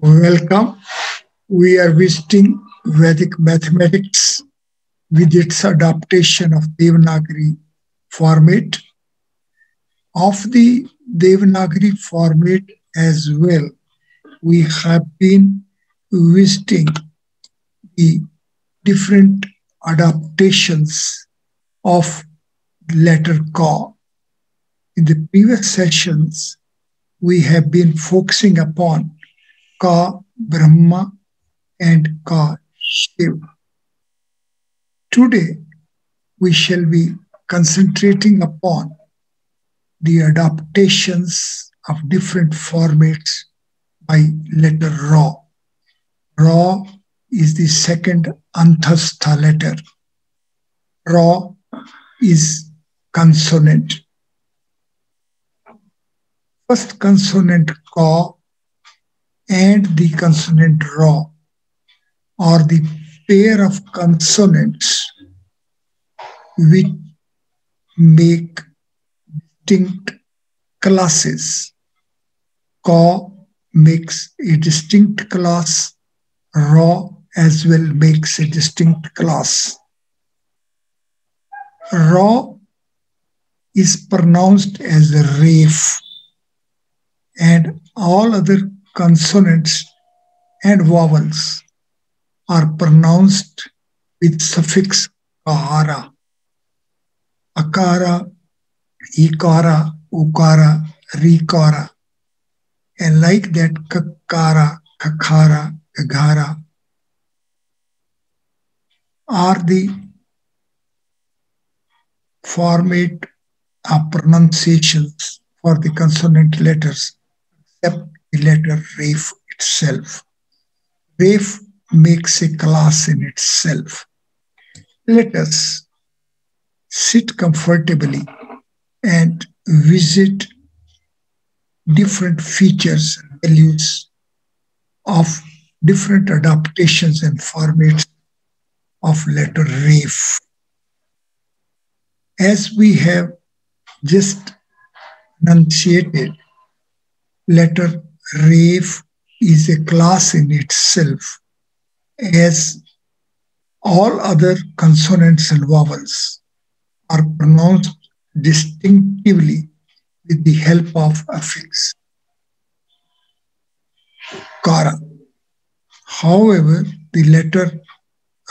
Welcome. We are visiting Vedic mathematics with its adaptation of Devanagari format. Of the Devanagari format as well, we have been visiting the different adaptations of letter Ka. In the previous sessions, we have been focusing upon Ka Brahma and Ka Shiva. Today, we shall be concentrating upon the adaptations of different formats by letter Ra. Ra is the second Anthastha letter. Ra is consonant. First consonant Ka and the consonant Ra are the pair of consonants which make distinct classes. Ka makes a distinct class, Ra as well makes a distinct class. Ra is pronounced as Ref, and all other consonants and vowels are pronounced with suffix kahara. Akara, ikara, ukara, rikara, and like that kakara, kakara, gagara are the format of pronunciations for the consonant letters except the letter Ref itself. Ref makes a class in itself. Let us sit comfortably and visit different features and values of different adaptations and formats of letter Ref. As we have just enunciated, letter Ref is a class in itself, as all other consonants and vowels are pronounced distinctively with the help of affix kara. However, the letter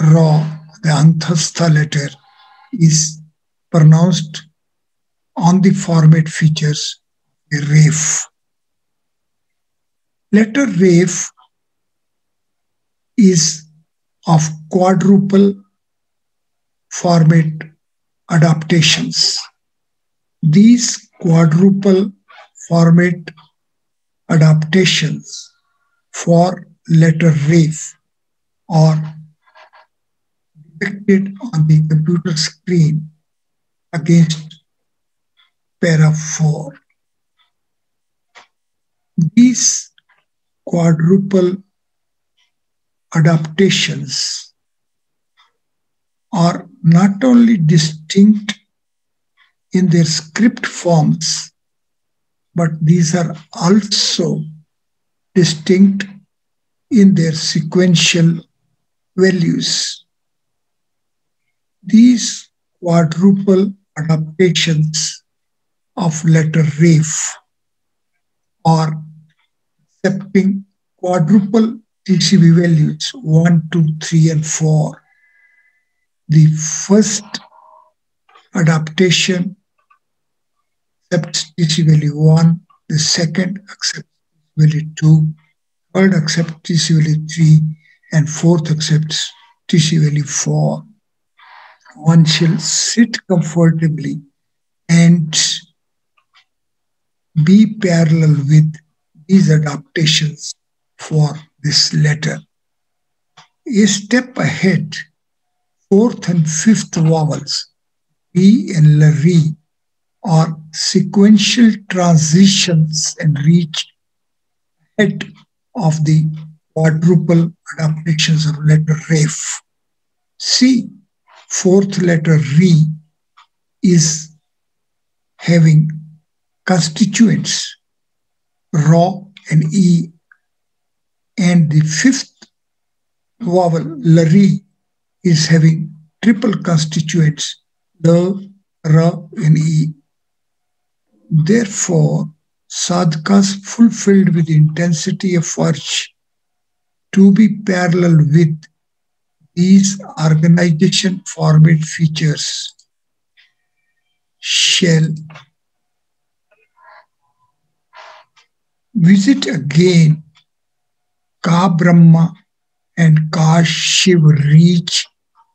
Ra, the Anthastha letter, is pronounced on the format features Ref. Letter Ref is of quadruple format adaptations. These quadruple format adaptations for letter Ref are depicted on the computer screen against para 4. These quadruple adaptations are not only distinct in their script forms, but these are also distinct in their sequential values. These quadruple adaptations of letter Ref are accepting quadruple TCV values 1, 2, 3, and 4. The first adaptation accepts TCV value 1, the second accepts value 2, third accepts TCV value 3, and fourth accepts TCV value 4. One shall sit comfortably and be parallel with these adaptations for this letter. A step ahead, fourth and fifth vowels, P and Lari, are sequential transitions and reach ahead of the quadruple adaptations of letter Ref. See, fourth letter Re is having constituents Ra and E And the fifth vowel, Lari, is having triple constituents, L, R, and E. Therefore, sadhkas fulfilled with intensity of urge to be parallel with these organization format features shall visit again Ka Brahma and Ka Shiv reach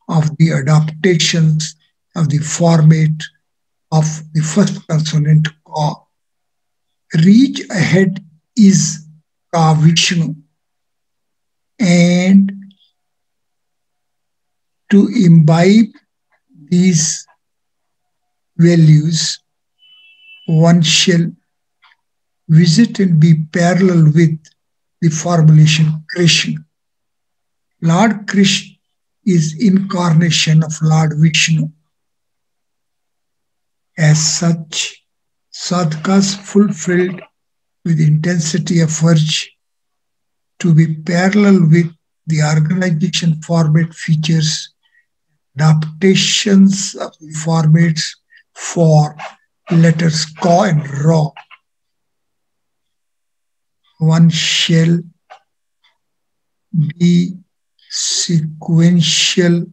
of the adaptations of the format of the first consonant Ka. Reach ahead is Ka Vishnu, and to imbibe these values, one shall visit and be parallel with the formulation Krishna. Lord Krishna is incarnation of Lord Vishnu. As such, sadhkas fulfilled with intensity of urge to be parallel with the organization format features, adaptations of the formats for letters Ka and Ra. One shall be sequential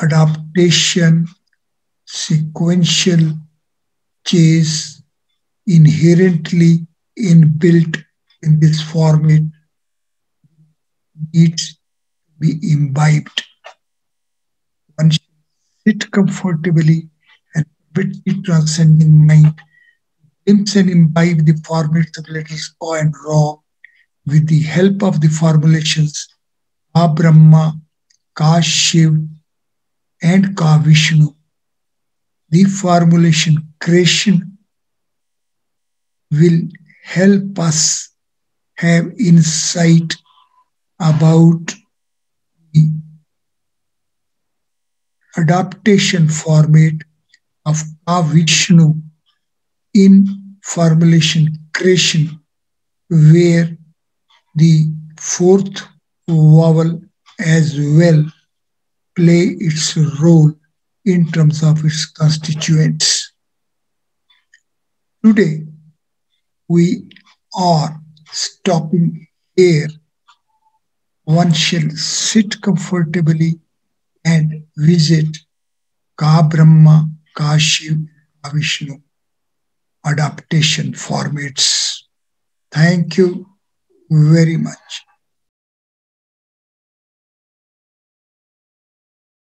adaptation, sequential chase inherently inbuilt in this format needs to be imbibed. One should sit comfortably and with the transcending mind, glimpse and imbibe the formats of letters Ka and Ra with the help of the formulations Ka Brahma, Ka Shiv, and Ka Vishnu. The formulation Krishna will help us have insight about the adaptation format of Ka Vishnu in formulation Krishna, where the fourth vowel as well play its role in terms of its constituents. Today, we are stopping here. One shall sit comfortably and visit Ka Brahma, Ka Shiv, Ka Vishnu adaptation formats. Thank you very much.